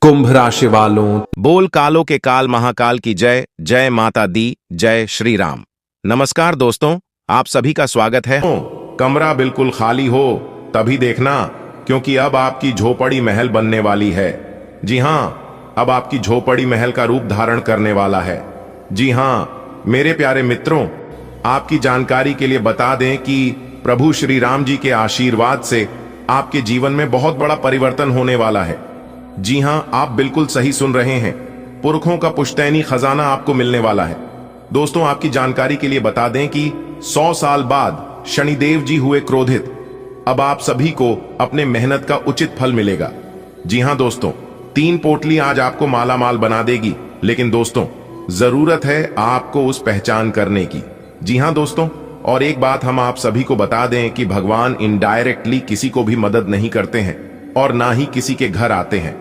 कुंभ राशि वालों, बोल कालों के काल महाकाल की जय। जय माता दी, जय श्री राम। नमस्कार दोस्तों, आप सभी का स्वागत है। कमरा बिल्कुल खाली हो तभी देखना, क्योंकि अब आपकी झोपड़ी महल बनने वाली है। जी हाँ, अब आपकी झोपड़ी महल का रूप धारण करने वाला है। जी हाँ मेरे प्यारे मित्रों, आपकी जानकारी के लिए बता दें कि प्रभु श्री राम जी के आशीर्वाद से आपके जीवन में बहुत बड़ा परिवर्तन होने वाला है। जी हाँ, आप बिल्कुल सही सुन रहे हैं। पुरखों का पुश्तैनी खजाना आपको मिलने वाला है। दोस्तों, आपकी जानकारी के लिए बता दें कि 100 साल बाद शनिदेव जी हुए क्रोधित। अब आप सभी को अपने मेहनत का उचित फल मिलेगा। जी हाँ दोस्तों, 3 पोटली आज आपको माला माल बना देगी, लेकिन दोस्तों जरूरत है आपको उस पहचान करने की। जी हाँ दोस्तों, और एक बात हम आप सभी को बता दें कि भगवान इनडायरेक्टली किसी को भी मदद नहीं करते हैं और ना ही किसी के घर आते हैं।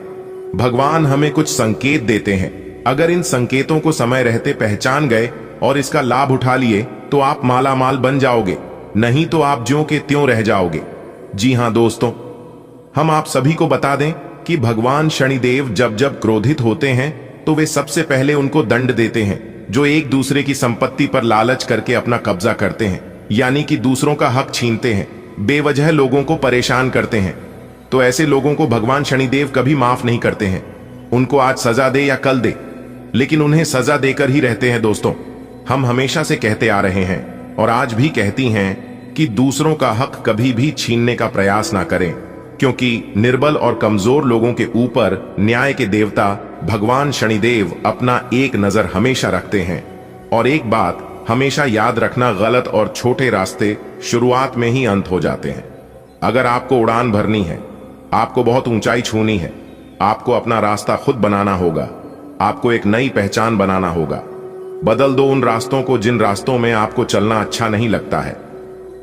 भगवान हमें कुछ संकेत देते हैं। अगर इन संकेतों को समय रहते पहचान गए और इसका लाभ उठा लिए तो आप माला माल बन जाओगे, नहीं तो आप ज्यों के त्यों रह जाओगे। जी हाँ दोस्तों, हम आप सभी को बता दें कि भगवान शनिदेव जब जब क्रोधित होते हैं तो वे सबसे पहले उनको दंड देते हैं जो एक दूसरे की संपत्ति पर लालच करके अपना कब्जा करते हैं, यानी कि दूसरों का हक छीनते हैं, बेवजह लोगों को परेशान करते हैं। तो ऐसे लोगों को भगवान शनिदेव कभी माफ नहीं करते हैं। उनको आज सजा दे या कल दे, लेकिन उन्हें सजा देकर ही रहते हैं। दोस्तों, हम हमेशा से कहते आ रहे हैं और आज भी कहती हैं कि दूसरों का हक कभी भी छीनने का प्रयास ना करें, क्योंकि निर्बल और कमजोर लोगों के ऊपर न्याय के देवता भगवान शनिदेव अपना एक नजर हमेशा रखते हैं। और एक बात हमेशा याद रखना, गलत और छोटे रास्ते शुरुआत में ही अंत हो जाते हैं। अगर आपको उड़ान भरनी है, आपको बहुत ऊंचाई छूनी है, आपको अपना रास्ता खुद बनाना होगा। आपको एक नई पहचान बनाना होगा। बदल दो उन रास्तों को जिन रास्तों में आपको चलना अच्छा नहीं लगता है।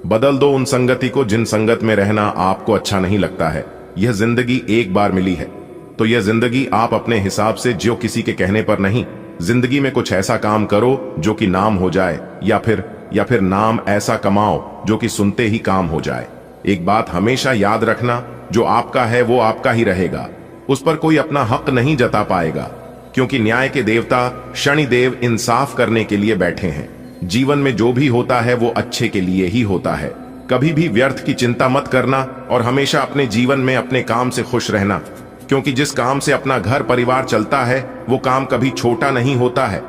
बदल दो उन संगति को जिन संगत में रहना आपको अच्छा नहीं लगता है। यह जिंदगी एक बार मिली है, तो यह जिंदगी आप अपने हिसाब से जियो, किसी के कहने पर नहीं। जिंदगी में कुछ ऐसा काम करो जो कि नाम हो जाए, या फिर नाम ऐसा कमाओ जो कि सुनते ही काम हो जाए। एक बात हमेशा याद रखना, जो आपका है वो आपका ही रहेगा। उस पर कोई अपना हक नहीं जता पाएगा, क्योंकि न्याय के देवता शनिदेव इंसाफ करने के लिए बैठे हैं। जीवन में जो भी होता है वो अच्छे के लिए ही होता है। कभी भी व्यर्थ की चिंता मत करना और हमेशा अपने जीवन में अपने काम से खुश रहना, क्योंकि जिस काम से अपना घर परिवार चलता है वो काम कभी छोटा नहीं होता है।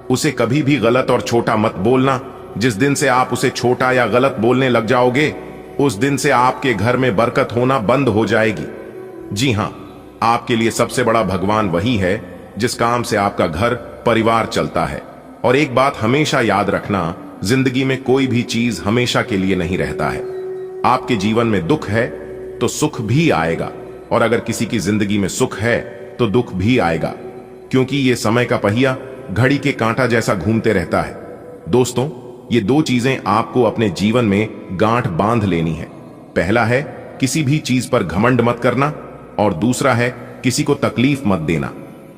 उसे कभी भी गलत और छोटा मत बोलना। जिस दिन से आप उसे छोटा या गलत बोलने लग जाओगे, उस दिन से आपके घर में बरकत होना बंद हो जाएगी। जी हां, आपके लिए सबसे बड़ा भगवान वही है जिस काम से आपका घर परिवार चलता है। और एक बात हमेशा याद रखना, जिंदगी में कोई भी चीज हमेशा के लिए नहीं रहता है। आपके जीवन में दुख है तो सुख भी आएगा, और अगर किसी की जिंदगी में सुख है तो दुख भी आएगा, क्योंकि ये समय का पहिया घड़ी के कांटा जैसा घूमते रहता है। दोस्तों, ये 2 चीजें आपको अपने जीवन में गांठ बांध लेनी है। पहला है किसी भी चीज पर घमंड मत करना, और दूसरा है किसी को तकलीफ मत देना,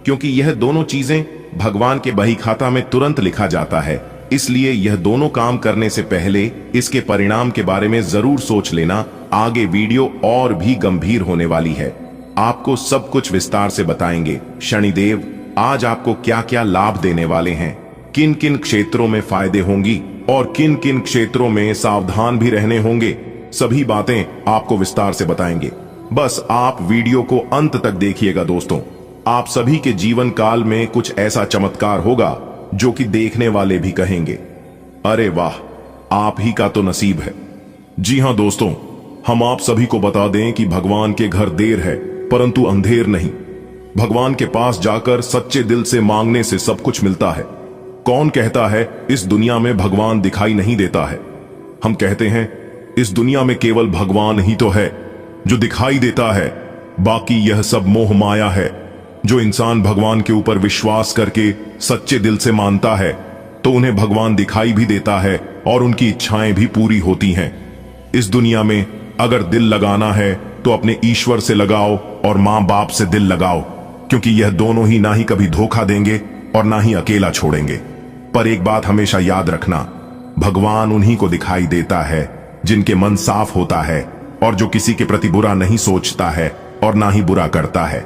क्योंकि यह दोनों चीजें भगवान के बही खाता में तुरंत लिखा जाता है। इसलिए यह दोनों काम करने से पहले इसके परिणाम के बारे में जरूर सोच लेना। आगे वीडियो और भी गंभीर होने वाली है। आपको सब कुछ विस्तार से बताएंगे। शनिदेव आज आपको क्या क्या लाभ देने वाले हैं, किन किन क्षेत्रों में फायदे होंगी और किन किन क्षेत्रों में सावधान भी रहने होंगे, सभी बातें आपको विस्तार से बताएंगे। बस आप वीडियो को अंत तक देखिएगा। दोस्तों, आप सभी के जीवन काल में कुछ ऐसा चमत्कार होगा जो कि देखने वाले भी कहेंगे, अरे वाह, आप ही का तो नसीब है। जी हां दोस्तों, हम आप सभी को बता दें कि भगवान के घर देर है परंतु अंधेर नहीं। भगवान के पास जाकर सच्चे दिल से मांगने से सब कुछ मिलता है। कौन कहता है इस दुनिया में भगवान दिखाई नहीं देता है? हम कहते हैं इस दुनिया में केवल भगवान ही तो है जो दिखाई देता है, बाकी यह सब मोह माया है। जो इंसान भगवान के ऊपर विश्वास करके सच्चे दिल से मानता है तो उन्हें भगवान दिखाई भी देता है और उनकी इच्छाएं भी पूरी होती हैं। इस दुनिया में अगर दिल लगाना है तो अपने ईश्वर से लगाओ और मां बाप से दिल लगाओ, क्योंकि यह दोनों ही ना ही कभी धोखा देंगे और ना ही अकेला छोड़ेंगे। पर एक बात हमेशा याद रखना, भगवान उन्हीं को दिखाई देता है जिनके मन साफ होता है और जो किसी के प्रति बुरा नहीं सोचता है और ना ही बुरा करता है।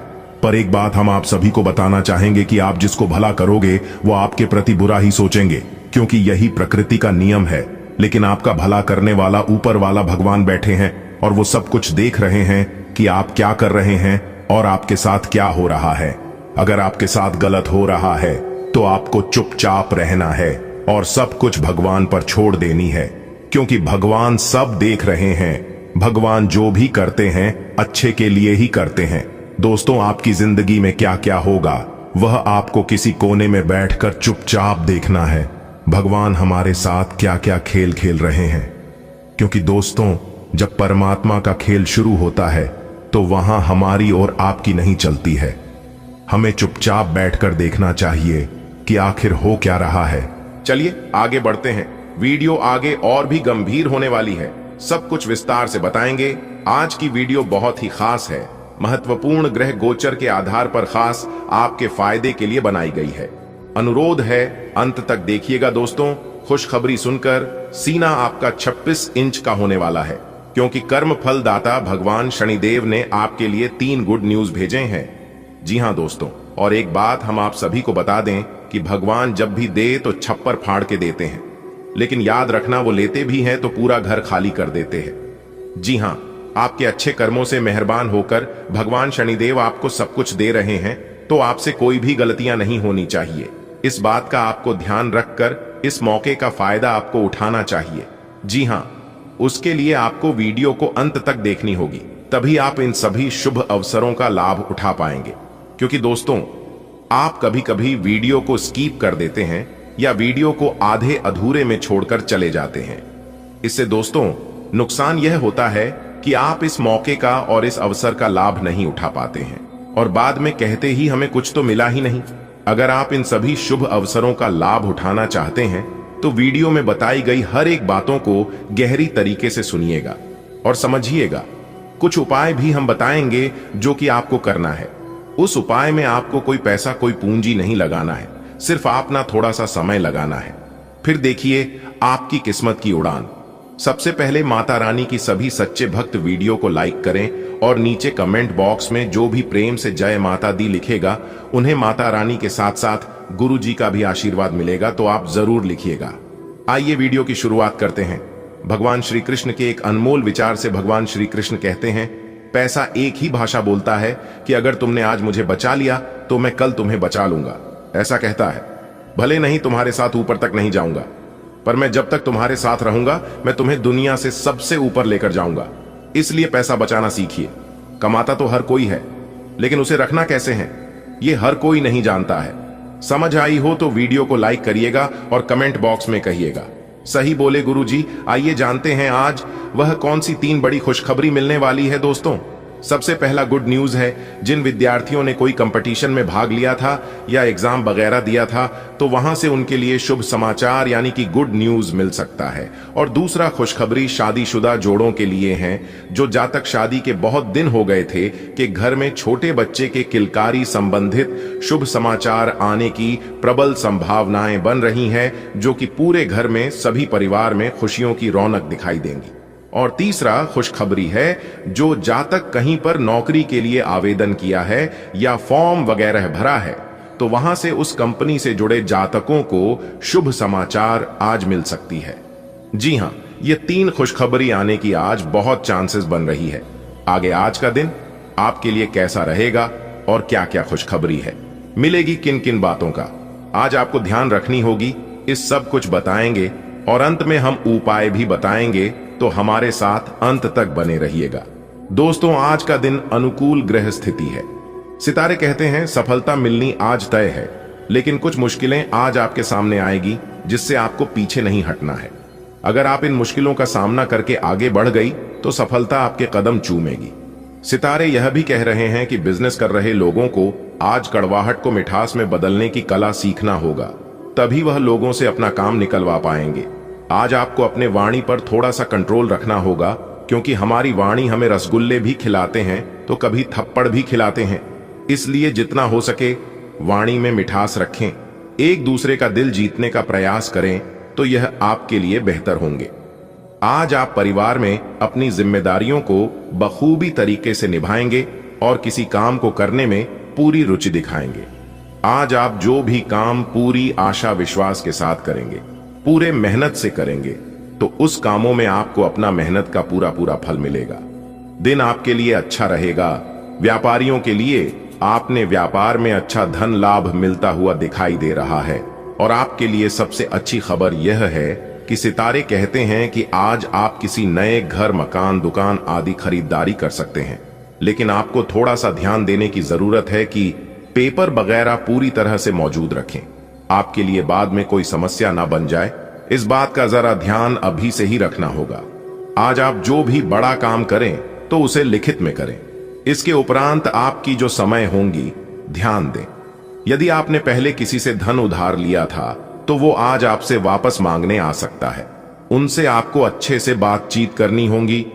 पर एक बात हम आप सभी को बताना चाहेंगे कि आप जिसको भला करोगे वो आपके प्रति बुरा ही सोचेंगे, क्योंकि यही प्रकृति का नियम है। लेकिन आपका भला करने वाला ऊपर वाला भगवान बैठे हैं और वो सब कुछ देख रहे हैं कि आप क्या कर रहे हैं और आपके साथ क्या हो रहा है। अगर आपके साथ गलत हो रहा है तो आपको चुपचाप रहना है और सब कुछ भगवान पर छोड़ देनी है, क्योंकि भगवान सब देख रहे हैं। भगवान जो भी करते हैं अच्छे के लिए ही करते हैं। दोस्तों, आपकी जिंदगी में क्या क्या होगा वह आपको किसी कोने में बैठकर चुपचाप देखना है। भगवान हमारे साथ क्या क्या खेल खेल रहे हैं, क्योंकि दोस्तों, जब परमात्मा का खेल शुरू होता है तो वहां हमारी और आपकी नहीं चलती है। हमें चुपचाप बैठकर देखना चाहिए कि आखिर हो क्या रहा है। चलिए आगे बढ़ते हैं। वीडियो आगे और भी गंभीर होने वाली है, सब कुछ विस्तार से बताएंगे। आज की वीडियो बहुत ही खास है, महत्वपूर्ण ग्रह गोचर के आधार पर खास आपके फायदे के लिए बनाई गई है। अनुरोध है अंत तक देखिएगा दोस्तों। खुशखबरी सुनकर सीना आपका 26 इंच का होने वाला है, क्योंकि कर्म फल दाता भगवान शनिदेव ने आपके लिए 3 गुड न्यूज भेजे हैं। जी हां दोस्तों, और एक बात हम आप सभी को बता दें कि भगवान जब भी दे तो छप्पर फाड़ के देते हैं, लेकिन याद रखना वो लेते भी हैं तो पूरा घर खाली कर देते हैं। जी हां, आपके अच्छे कर्मों से मेहरबान होकर भगवान शनिदेव आपको सब कुछ दे रहे हैं, तो आपसे कोई भी गलतियां नहीं होनी चाहिए। इस बात का आपको ध्यान रखकर इस मौके का फायदा आपको उठाना चाहिए। जी हां, उसके लिए आपको वीडियो को अंत तक देखनी होगी, तभी आप इन सभी शुभ अवसरों का लाभ उठा पाएंगे। क्योंकि दोस्तों, आप कभी कभी वीडियो को स्किप कर देते हैं या वीडियो को आधे अधूरे में छोड़कर चले जाते हैं। इससे दोस्तों नुकसान यह होता है कि आप इस मौके का और इस अवसर का लाभ नहीं उठा पाते हैं और बाद में कहते ही हमें कुछ तो मिला ही नहीं। अगर आप इन सभी शुभ अवसरों का लाभ उठाना चाहते हैं तो वीडियो में बताई गई हर एक बातों को गहरी तरीके से सुनिएगा और समझिएगा। कुछ उपाय भी हम बताएंगे जो कि आपको करना है। उस उपाय में आपको कोई पैसा कोई पूंजी नहीं लगाना है, सिर्फ अपना थोड़ा सा समय लगाना है। फिर देखिए आपकी किस्मत की उड़ान। सबसे पहले माता रानी की सभी सच्चे भक्त वीडियो को लाइक करें और नीचे कमेंट बॉक्स में जो भी प्रेम से जय माता दी लिखेगा उन्हें माता रानी के साथ साथ गुरु जी का भी आशीर्वाद मिलेगा, तो आप जरूर लिखिएगा। आइए वीडियो की शुरुआत करते हैं। भगवान श्री कृष्ण के एक अनमोल विचार से भगवान श्री कृष्ण कहते हैं, पैसा एक ही भाषा बोलता है कि अगर तुमने आज मुझे बचा लिया तो मैं कल तुम्हें बचा लूंगा। ऐसा कहता है, भले नहीं तुम्हारे साथ ऊपर तक नहीं जाऊंगा, पर मैं जब तक तुम्हारे साथ रहूंगा मैं तुम्हें दुनिया से सबसे ऊपर लेकर जाऊंगा। इसलिए पैसा बचाना सीखिए। कमाता तो हर कोई है, लेकिन उसे रखना कैसे है ये हर कोई नहीं जानता है। समझ आई हो तो वीडियो को लाइक करिएगा और कमेंट बॉक्स में कहिएगा, सही बोले गुरुजी। आइए जानते हैं आज वह कौन सी 3 बड़ी खुशखबरी मिलने वाली है दोस्तों। सबसे पहला गुड न्यूज है, जिन विद्यार्थियों ने कोई कंपटीशन में भाग लिया था या एग्जाम वगैरह दिया था तो वहां से उनके लिए शुभ समाचार यानी कि गुड न्यूज मिल सकता है। और दूसरा खुशखबरी शादीशुदा जोड़ों के लिए है, जो जातक शादी के बहुत दिन हो गए थे कि घर में छोटे बच्चे के किलकारी संबंधित शुभ समाचार आने की प्रबल संभावनाएं बन रही हैं, जो कि पूरे घर में सभी परिवार में खुशियों की रौनक दिखाई देंगी। और तीसरा खुशखबरी है, जो जातक कहीं पर नौकरी के लिए आवेदन किया है या फॉर्म वगैरह भरा है तो वहां से उस कंपनी से जुड़े जातकों को शुभ समाचार आज मिल सकती है। जी हां, ये 3 खुशखबरी आने की आज बहुत चांसेस बन रही है। आगे आज का दिन आपके लिए कैसा रहेगा और क्या क्या खुशखबरी है, मिलेगी किन किन बातों का, आज आपको ध्यान रखनी होगी। इस सब कुछ बताएंगे और अंत में हम उपाय भी बताएंगे, तो हमारे साथ अंत तक बने रहिएगा। दोस्तों, आज का दिन अनुकूल ग्रह स्थिति है। सितारे कहते हैं सफलता मिलनी आज तय है, लेकिन कुछ मुश्किलें आज आपके सामने आएगी जिससे आपको पीछे नहीं हटना है। अगर आप इन मुश्किलों का सामना करके आगे बढ़ गई तो सफलता आपके कदम चूमेगी। सितारे यह भी कह रहे हैं कि बिजनेस कर रहे लोगों को आज कड़वाहट को मिठास में बदलने की कला सीखना होगा, तभी वह लोगों से अपना काम निकलवा पाएंगे। आज आपको अपने वाणी पर थोड़ा सा कंट्रोल रखना होगा, क्योंकि हमारी वाणी हमें रसगुल्ले भी खिलाते हैं तो कभी थप्पड़ भी खिलाते हैं। इसलिए जितना हो सके वाणी में मिठास रखें, एक दूसरे का दिल जीतने का प्रयास करें, तो यह आपके लिए बेहतर होंगे। आज आप परिवार में अपनी जिम्मेदारियों को बखूबी तरीके से निभाएंगे और किसी काम को करने में पूरी रुचि दिखाएंगे। आज आप जो भी काम पूरी आशा विश्वास के साथ करेंगे, पूरे मेहनत से करेंगे, तो उस कामों में आपको अपना मेहनत का पूरा पूरा फल मिलेगा। दिन आपके लिए अच्छा रहेगा। व्यापारियों के लिए आपने व्यापार में अच्छा धन लाभ मिलता हुआ दिखाई दे रहा है। और आपके लिए सबसे अच्छी खबर यह है कि सितारे कहते हैं कि आज आप किसी नए घर, मकान, दुकान आदि खरीदारी कर सकते हैं। लेकिन आपको थोड़ा सा ध्यान देने की जरूरत है कि पेपर वगैरह पूरी तरह से मौजूद रखें। आपके लिए बाद में कोई समस्या ना बन जाए, इस बात का जरा ध्यान अभी से ही रखना होगा। आज आप जो भी बड़ा काम करें तो उसे लिखित में करें। इसके उपरांत आपकी जो समय होंगी, ध्यान दें। यदि आपने पहले किसी से धन उधार लिया था तो वो आज आपसे वापस मांगने आ सकता है। उनसे आपको अच्छे से बातचीत करनी होगी,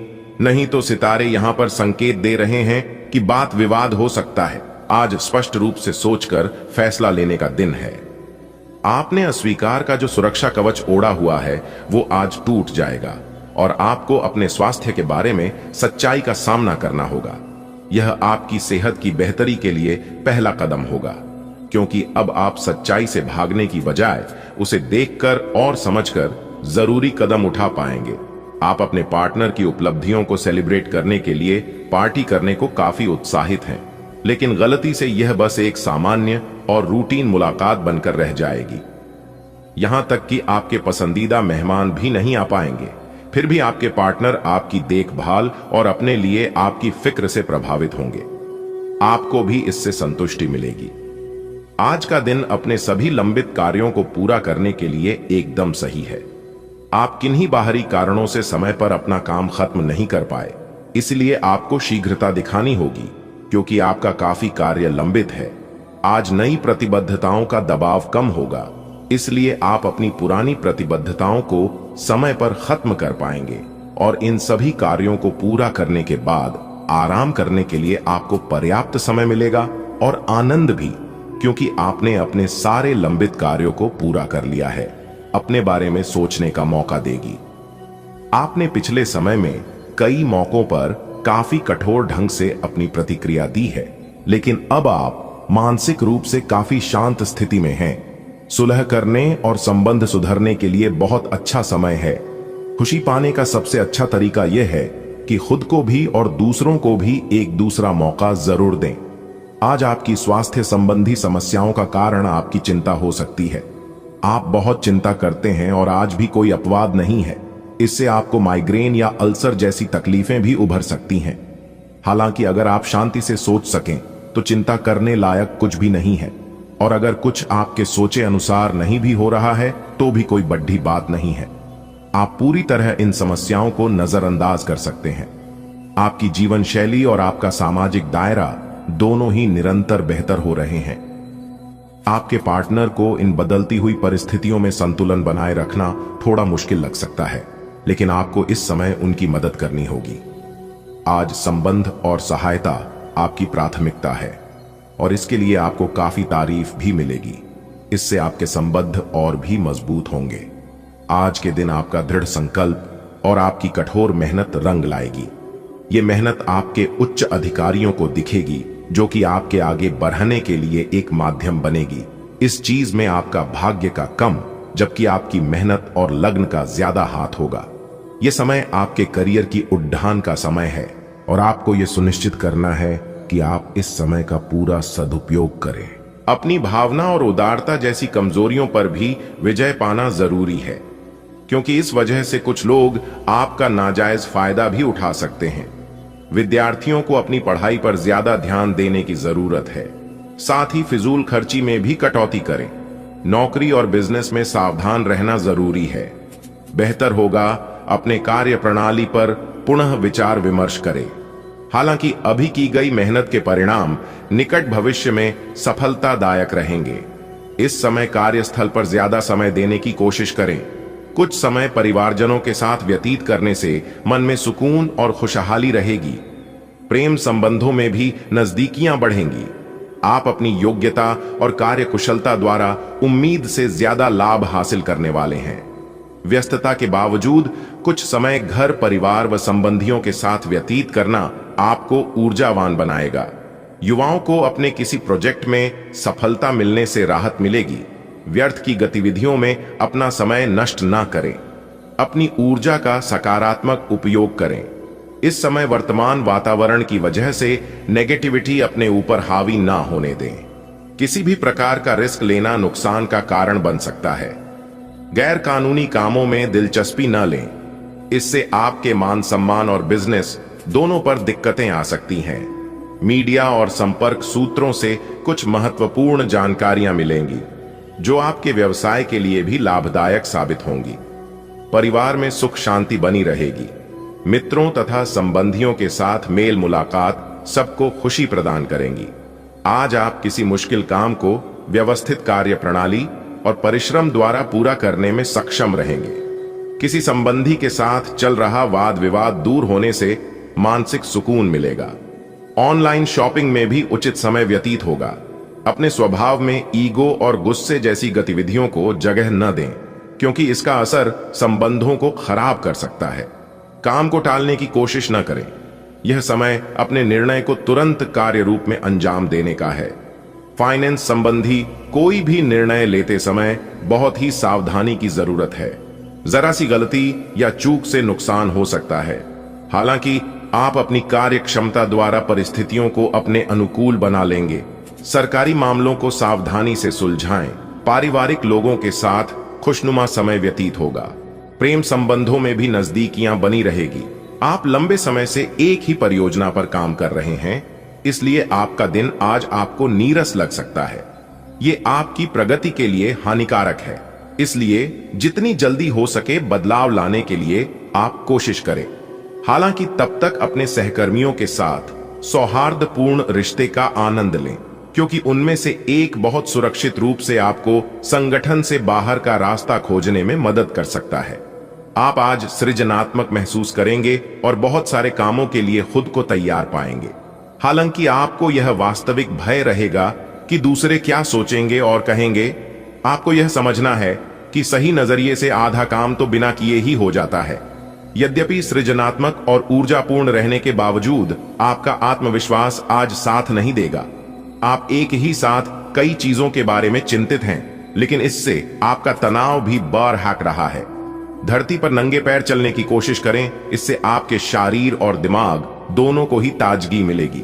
नहीं तो सितारे यहां पर संकेत दे रहे हैं कि बात विवाद हो सकता है। आज स्पष्ट रूप से सोचकर फैसला लेने का दिन है। आपने अस्वीकार का जो सुरक्षा कवच ओढ़ा हुआ है वो आज टूट जाएगा और आपको अपने स्वास्थ्य के बारे में सच्चाई का सामना करना होगा। यह आपकी सेहत की बेहतरी के लिए पहला कदम होगा, क्योंकि अब आप सच्चाई से भागने की बजाय उसे देखकर और समझकर जरूरी कदम उठा पाएंगे। आप अपने पार्टनर की उपलब्धियों को सेलिब्रेट करने के लिए पार्टी करने को काफी उत्साहित हैं, लेकिन गलती से यह बस एक सामान्य और रूटीन मुलाकात बनकर रह जाएगी। यहां तक कि आपके पसंदीदा मेहमान भी नहीं आ पाएंगे। फिर भी आपके पार्टनर आपकी देखभाल और अपने लिए आपकी फिक्र से प्रभावित होंगे। आपको भी इससे संतुष्टि मिलेगी। आज का दिन अपने सभी लंबित कार्यों को पूरा करने के लिए एकदम सही है। आप किन्हीं बाहरी कारणों से समय पर अपना काम खत्म नहीं कर पाए, इसलिए आपको शीघ्रता दिखानी होगी, क्योंकि आपका काफी कार्य लंबित है। आज नई प्रतिबद्धताओं का दबाव कम होगा, इसलिए आप अपनी पुरानी प्रतिबद्धताओं को समय पर खत्म कर पाएंगे और इन सभी कार्यों को पूरा करने के बाद आराम करने के लिए आपको पर्याप्त समय मिलेगा और आनंद भी, क्योंकि आपने अपने सारे लंबित कार्यों को पूरा कर लिया है। अपने बारे में सोचने का मौका देगी। आपने पिछले समय में कई मौकों पर काफी कठोर ढंग से अपनी प्रतिक्रिया दी है, लेकिन अब आप मानसिक रूप से काफी शांत स्थिति में हैं। सुलह करने और संबंध सुधरने के लिए बहुत अच्छा समय है। खुशी पाने का सबसे अच्छा तरीका यह है कि खुद को भी और दूसरों को भी एक दूसरा मौका जरूर दें। आज आपकी स्वास्थ्य संबंधी समस्याओं का कारण आपकी चिंता हो सकती है। आप बहुत चिंता करते हैं और आज भी कोई अपवाद नहीं है। इससे आपको माइग्रेन या अल्सर जैसी तकलीफें भी उभर सकती हैं। हालांकि अगर आप शांति से सोच सकें तो चिंता करने लायक कुछ भी नहीं है, और अगर कुछ आपके सोचे अनुसार नहीं भी हो रहा है तो भी कोई बड़ी बात नहीं है। आप पूरी तरह इन समस्याओं को नजरअंदाज कर सकते हैं। आपकी जीवन शैली और आपका सामाजिक दायरा दोनों ही निरंतर बेहतर हो रहे हैं। आपके पार्टनर को इन बदलती हुई परिस्थितियों में संतुलन बनाए रखना थोड़ा मुश्किल लग सकता है, लेकिन आपको इस समय उनकी मदद करनी होगी। आज संबंध और सहायता आपकी प्राथमिकता है और इसके लिए आपको काफी तारीफ भी मिलेगी। इससे आपके संबंध और भी मजबूत होंगे। आज के दिन आपका दृढ़ संकल्प और आपकी कठोर मेहनत रंग लाएगी। ये मेहनत आपके उच्च अधिकारियों को दिखेगी, जो कि आपके आगे बढ़ने के लिए एक माध्यम बनेगी। इस चीज में आपका भाग्य का कम, जबकि आपकी मेहनत और लगन का ज्यादा हाथ होगा। यह समय आपके करियर की उड्डान का समय है और आपको यह सुनिश्चित करना है कि आप इस समय का पूरा सदुपयोग करें। अपनी भावना और उदारता जैसी कमजोरियों पर भी विजय पाना जरूरी है, क्योंकि इस वजह से कुछ लोग आपका नाजायज फायदा भी उठा सकते हैं। विद्यार्थियों को अपनी पढ़ाई पर ज्यादा ध्यान देने की जरूरत है। साथ ही फिजूल खर्ची में भी कटौती करें। नौकरी और बिजनेस में सावधान रहना जरूरी है। बेहतर होगा अपने कार्य प्रणाली पर पुनः विचार विमर्श करें। हालांकि अभी की गई मेहनत के परिणाम निकट भविष्य में सफलतादायक रहेंगे। इस समय कार्यस्थल पर ज्यादा समय देने की कोशिश करें। कुछ समय परिवारजनों के साथ व्यतीत करने से मन में सुकून और खुशहाली रहेगी। प्रेम संबंधों में भी नजदीकियां बढ़ेंगी। आप अपनी योग्यता और कार्यकुशलता द्वारा उम्मीद से ज्यादा लाभ हासिल करने वाले हैं। व्यस्तता के बावजूद कुछ समय घर, परिवार व संबंधियों के साथ व्यतीत करना आपको ऊर्जावान बनाएगा। युवाओं को अपने किसी प्रोजेक्ट में सफलता मिलने से राहत मिलेगी। व्यर्थ की गतिविधियों में अपना समय नष्ट ना करें। अपनी ऊर्जा का सकारात्मक उपयोग करें। इस समय वर्तमान वातावरण की वजह से नेगेटिविटी अपने ऊपर हावी ना होने दें। किसी भी प्रकार का रिस्क लेना नुकसान का कारण बन सकता है। गैर कानूनी कामों में दिलचस्पी न लें। इससे आपके मान सम्मान और बिजनेस दोनों पर दिक्कतें आ सकती हैं। मीडिया और संपर्क सूत्रों से कुछ महत्वपूर्ण जानकारियां मिलेंगी जो आपके व्यवसाय के लिए भी लाभदायक साबित होंगी। परिवार में सुख शांति बनी रहेगी। मित्रों तथा संबंधियों के साथ मेल मुलाकात सबको खुशी प्रदान करेंगी। आज आप किसी मुश्किल काम को व्यवस्थित कार्य प्रणाली और परिश्रम द्वारा पूरा करने में सक्षम रहेंगे। किसी संबंधी के साथ चल रहा वाद विवाद दूर होने से मानसिक सुकून मिलेगा। ऑनलाइन शॉपिंग में भी उचित समय व्यतीत होगा। अपने स्वभाव में ईगो और गुस्से जैसी गतिविधियों को जगह न दें, क्योंकि इसका असर संबंधों को खराब कर सकता है। काम को टालने की कोशिश न करें। यह समय अपने निर्णय को तुरंत कार्य रूप में अंजाम देने का है। फाइनेंस संबंधी कोई भी निर्णय लेते समय बहुत ही सावधानी की जरूरत है। जरा सी गलती या चूक से नुकसान हो सकता है। हालांकि आप अपनी कार्य क्षमता द्वारा परिस्थितियों को अपने अनुकूल बना लेंगे। सरकारी मामलों को सावधानी से सुलझाएं। पारिवारिक लोगों के साथ खुशनुमा समय व्यतीत होगा। प्रेम संबंधों में भी नजदीकियां बनी रहेगी। आप लंबे समय से एक ही परियोजना पर काम कर रहे हैं, इसलिए आपका दिन आज आपको नीरस लग सकता है। ये आपकी प्रगति के लिए हानिकारक है, इसलिए जितनी जल्दी हो सके बदलाव लाने के लिए आप कोशिश करें। हालांकि तब तक अपने सहकर्मियों के साथ सौहार्दपूर्ण रिश्ते का आनंद लें, क्योंकि उनमें से एक बहुत सुरक्षित रूप से आपको संगठन से बाहर का रास्ता खोजने में मदद कर सकता है। आप आज सृजनात्मक महसूस करेंगे और बहुत सारे कामों के लिए खुद को तैयार पाएंगे। हालांकि आपको यह वास्तविक भय रहेगा कि दूसरे क्या सोचेंगे और कहेंगे। आपको यह समझना है कि सही नजरिए से आधा काम तो बिना किए ही हो जाता है। यद्यपि सृजनात्मक और ऊर्जापूर्ण रहने के बावजूद आपका आत्मविश्वास आज साथ नहीं देगा। आप एक ही साथ कई चीजों के बारे में चिंतित हैं, लेकिन इससे आपका तनाव भी बढ़ रहा है। धरती पर नंगे पैर चलने की कोशिश करें, इससे आपके शरीर और दिमाग दोनों को ही ताजगी मिलेगी।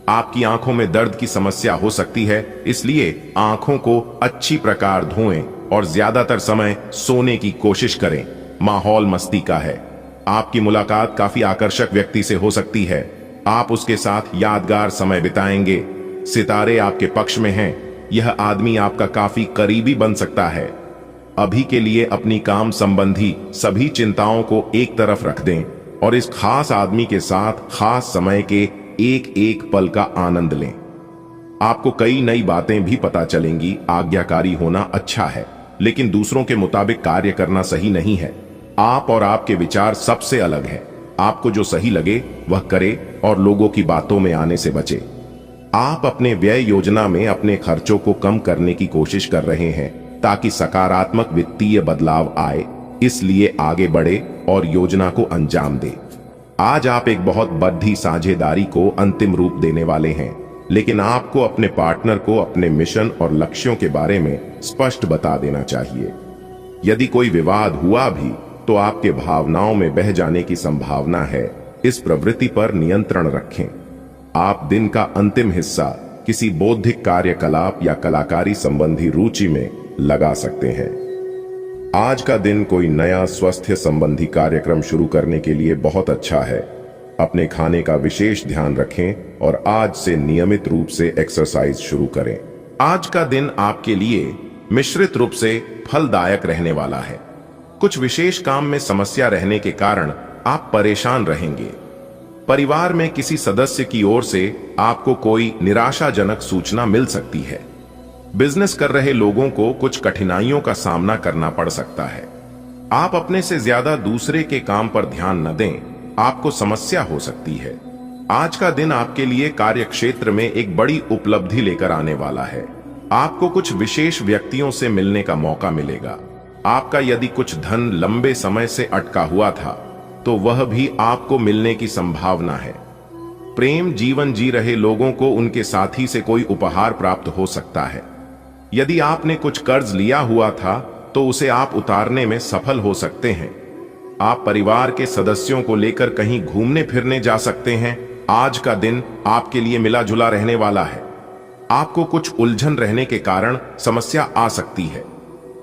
आपकी आंखों में दर्द की समस्या हो सकती है, इसलिए आंखों को अच्छी प्रकार धोएं और ज्यादातर समय सोने की कोशिश करें। माहौल मस्ती का है। आपकी मुलाकात काफी आकर्षक व्यक्ति से हो सकती है। आप उसके साथ यादगार समय बिताएंगे। सितारे आपके पक्ष में हैं। यह आदमी आपका काफी करीबी बन सकता है। अभी के लिए अपनी काम संबंधी सभी चिंताओं को एक तरफ रख दें और इस खास आदमी के साथ खास समय के एक एक पल का आनंद लें। आपको कई नई बातें भी पता चलेंगी। आज्ञाकारी होना अच्छा है, लेकिन दूसरों के मुताबिक कार्य करना सही नहीं है। आप और आपके विचार सबसे अलग है। आपको जो सही लगे वह करे और लोगों की बातों में आने से बचे। आप अपने व्यय योजना में अपने खर्चों को कम करने की कोशिश कर रहे हैं ताकि सकारात्मक वित्तीय बदलाव आए, इसलिए आगे बढ़े और योजना को अंजाम दें। आज आप एक बहुत बड़ी साझेदारी को अंतिम रूप देने वाले हैं, लेकिन आपको अपने पार्टनर को अपने मिशन और लक्ष्यों के बारे में स्पष्ट बता देना चाहिए। यदि कोई विवाद हुआ भी तो आपके भावनाओं में बह जाने की संभावना है। इस प्रवृत्ति पर नियंत्रण रखें। आप दिन का अंतिम हिस्सा किसी बौद्धिक कार्यकलाप या कलाकारी संबंधी रुचि में लगा सकते हैं। आज का दिन कोई नया स्वास्थ्य संबंधी कार्यक्रम शुरू करने के लिए बहुत अच्छा है। अपने खाने का विशेष ध्यान रखें और आज से नियमित रूप से एक्सरसाइज शुरू करें। आज का दिन आपके लिए मिश्रित रूप से फलदायक रहने वाला है। कुछ विशेष काम में समस्या रहने के कारण आप परेशान रहेंगे। परिवार में किसी सदस्य की ओर से आपको कोई निराशाजनक सूचना मिल सकती है। बिजनेस कर रहे लोगों को कुछ कठिनाइयों का सामना करना पड़ सकता है। आप अपने से ज्यादा दूसरे के काम पर ध्यान न दें, आपको समस्या हो सकती है। आज का दिन आपके लिए कार्यक्षेत्र में एक बड़ी उपलब्धि लेकर आने वाला है। आपको कुछ विशेष व्यक्तियों से मिलने का मौका मिलेगा। आपका यदि कुछ धन लंबे समय से अटका हुआ था तो वह भी आपको मिलने की संभावना है। प्रेम जीवन जी रहे लोगों को उनके साथी से कोई उपहार प्राप्त हो सकता है। यदि आपने कुछ कर्ज लिया हुआ था तो उसे आप उतारने में सफल हो सकते हैं। आप परिवार के सदस्यों को लेकर कहीं घूमने फिरने जा सकते हैं। आज का दिन आपके लिए मिला जुला रहने वाला है। आपको कुछ उलझन रहने के कारण समस्या आ सकती है।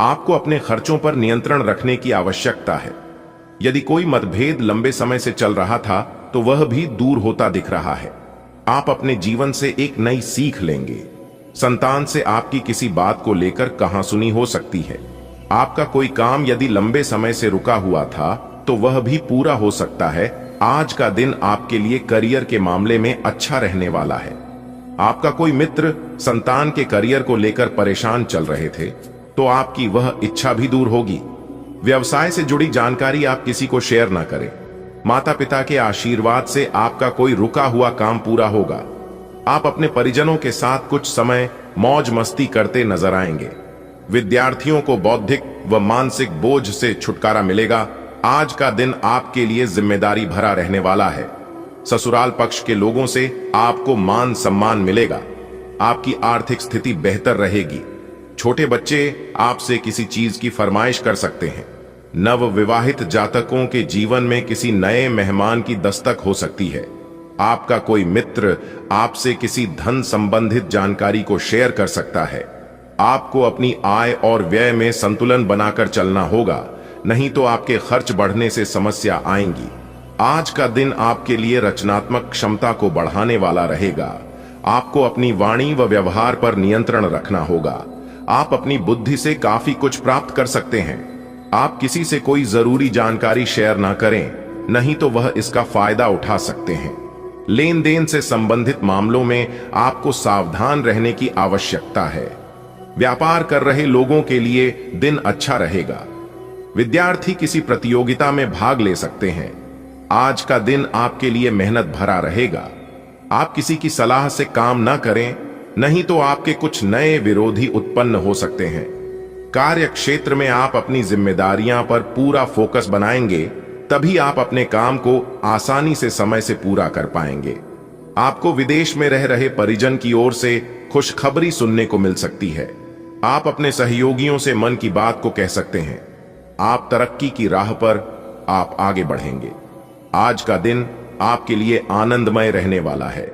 आपको अपने खर्चों पर नियंत्रण रखने की आवश्यकता है। यदि कोई मतभेद लंबे समय से चल रहा था तो वह भी दूर होता दिख रहा है। आप अपने जीवन से एक नई सीख लेंगे। संतान से आपकी किसी बात को लेकर कहासुनी हो सकती है। आपका कोई काम यदि लंबे समय से रुका हुआ था तो वह भी पूरा हो सकता है। आज का दिन आपके लिए करियर के मामले में अच्छा रहने वाला है। आपका कोई मित्र संतान के करियर को लेकर परेशान चल रहे थे तो आपकी वह इच्छा भी दूर होगी। व्यवसाय से जुड़ी जानकारी आप किसी को शेयर ना करें। माता पिता के आशीर्वाद से आपका कोई रुका हुआ काम पूरा होगा। आप अपने परिजनों के साथ कुछ समय मौज मस्ती करते नजर आएंगे। विद्यार्थियों को बौद्धिक व मानसिक बोझ से छुटकारा मिलेगा। आज का दिन आपके लिए जिम्मेदारी भरा रहने वाला है। ससुराल पक्ष के लोगों से आपको मान सम्मान मिलेगा। आपकी आर्थिक स्थिति बेहतर रहेगी। छोटे बच्चे आपसे किसी चीज की फरमाइश कर सकते हैं। नव विवाहित जातकों के जीवन में किसी नए मेहमान की दस्तक हो सकती है। आपका कोई मित्र आपसे किसी धन संबंधित जानकारी को शेयर कर सकता है। आपको अपनी आय और व्यय में संतुलन बनाकर चलना होगा, नहीं तो आपके खर्च बढ़ने से समस्या आएंगी। आज का दिन आपके लिए रचनात्मक क्षमता को बढ़ाने वाला रहेगा। आपको अपनी वाणी व व्यवहार पर नियंत्रण रखना होगा। आप अपनी बुद्धि से काफी कुछ प्राप्त कर सकते हैं। आप किसी से कोई जरूरी जानकारी शेयर ना करें, नहीं तो वह इसका फायदा उठा सकते हैं। लेन देन से संबंधित मामलों में आपको सावधान रहने की आवश्यकता है। व्यापार कर रहे लोगों के लिए दिन अच्छा रहेगा। विद्यार्थी किसी प्रतियोगिता में भाग ले सकते हैं। आज का दिन आपके लिए मेहनत भरा रहेगा। आप किसी की सलाह से काम ना करें, नहीं तो आपके कुछ नए विरोधी उत्पन्न हो सकते हैं। कार्य क्षेत्र में आप अपनी जिम्मेदारियां पर पूरा फोकस बनाएंगे, तभी आप अपने काम को आसानी से समय से पूरा कर पाएंगे। आपको विदेश में रह रहे परिजन की ओर से खुशखबरी सुनने को मिल सकती है। आप अपने सहयोगियों से मन की बात को कह सकते हैं। आप तरक्की की राह पर आप आगे बढ़ेंगे। आज का दिन आपके लिए आनंदमय रहने वाला है।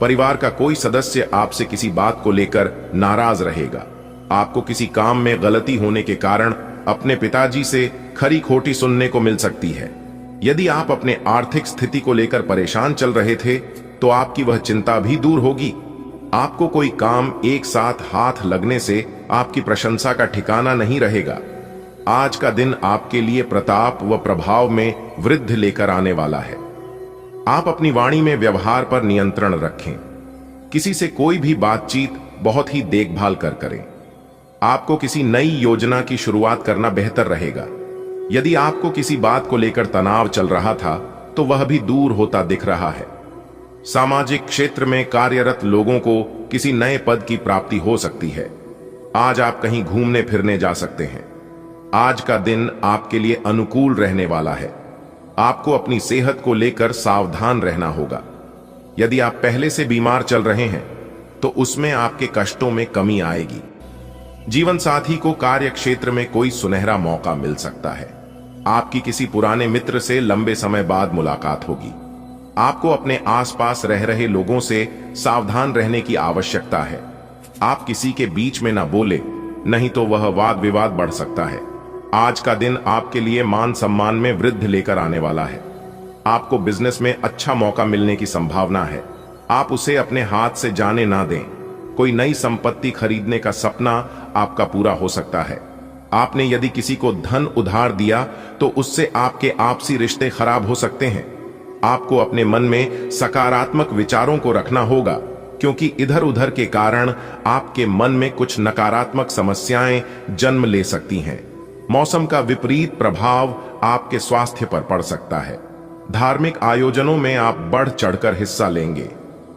परिवार का कोई सदस्य आपसे किसी बात को लेकर नाराज रहेगा। आपको किसी काम में गलती होने के कारण अपने पिताजी से खरी खोटी सुनने को मिल सकती है। यदि आप अपने आर्थिक स्थिति को लेकर परेशान चल रहे थे तो आपकी वह चिंता भी दूर होगी। आपको कोई काम एक साथ हाथ लगने से आपकी प्रशंसा का ठिकाना नहीं रहेगा। आज का दिन आपके लिए प्रताप व प्रभाव में वृद्धि लेकर आने वाला है। आप अपनी वाणी में व्यवहार पर नियंत्रण रखें। किसी से कोई भी बातचीत बहुत ही देखभाल कर करें। आपको किसी नई योजना की शुरुआत करना बेहतर रहेगा। यदि आपको किसी बात को लेकर तनाव चल रहा था तो वह भी दूर होता दिख रहा है। सामाजिक क्षेत्र में कार्यरत लोगों को किसी नए पद की प्राप्ति हो सकती है। आज आप कहीं घूमने फिरने जा सकते हैं। आज का दिन आपके लिए अनुकूल रहने वाला है। आपको अपनी सेहत को लेकर सावधान रहना होगा। यदि आप पहले से बीमार चल रहे हैं तो उसमें आपके कष्टों में कमी आएगी। जीवन साथी को कार्य क्षेत्र में कोई सुनहरा मौका मिल सकता है। आपकी किसी पुराने मित्र से लंबे समय बाद मुलाकात होगी। आपको अपने आसपास रह रहे लोगों से सावधान रहने की आवश्यकता है। आप किसी के बीच में ना बोले, नहीं तो वह वाद विवाद बढ़ सकता है। आज का दिन आपके लिए मान सम्मान में वृद्धि लेकर आने वाला है। आपको बिजनेस में अच्छा मौका मिलने की संभावना है। आप उसे अपने हाथ से जाने ना दें। कोई नई संपत्ति खरीदने का सपना आपका पूरा हो सकता है। आपने यदि किसी को धन उधार दिया तो उससे आपके आपसी रिश्ते खराब हो सकते हैं। आपको अपने मन में सकारात्मक विचारों को रखना होगा, क्योंकि इधर उधर के कारण आपके मन में कुछ नकारात्मक समस्याएं जन्म ले सकती हैं। मौसम का विपरीत प्रभाव आपके स्वास्थ्य पर पड़ सकता है। धार्मिक आयोजनों में आप बढ़ चढ़कर हिस्सा लेंगे।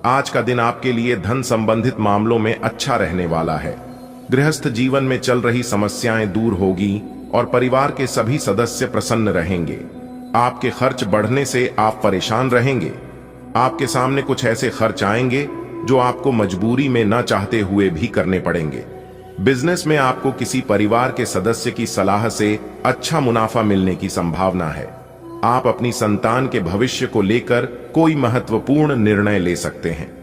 आज का दिन आपके लिए धन संबंधित मामलों में अच्छा रहने वाला है। गृहस्थ जीवन में चल रही समस्याएं दूर होगी और परिवार के सभी सदस्य प्रसन्न रहेंगे। आपके खर्च बढ़ने से आप परेशान रहेंगे। आपके सामने कुछ ऐसे खर्च आएंगे जो आपको मजबूरी में न चाहते हुए भी करने पड़ेंगे। बिजनेस में आपको किसी परिवार के सदस्य की सलाह से अच्छा मुनाफा मिलने की संभावना है। आप अपनी संतान के भविष्य को लेकर कोई महत्वपूर्ण निर्णय ले सकते हैं।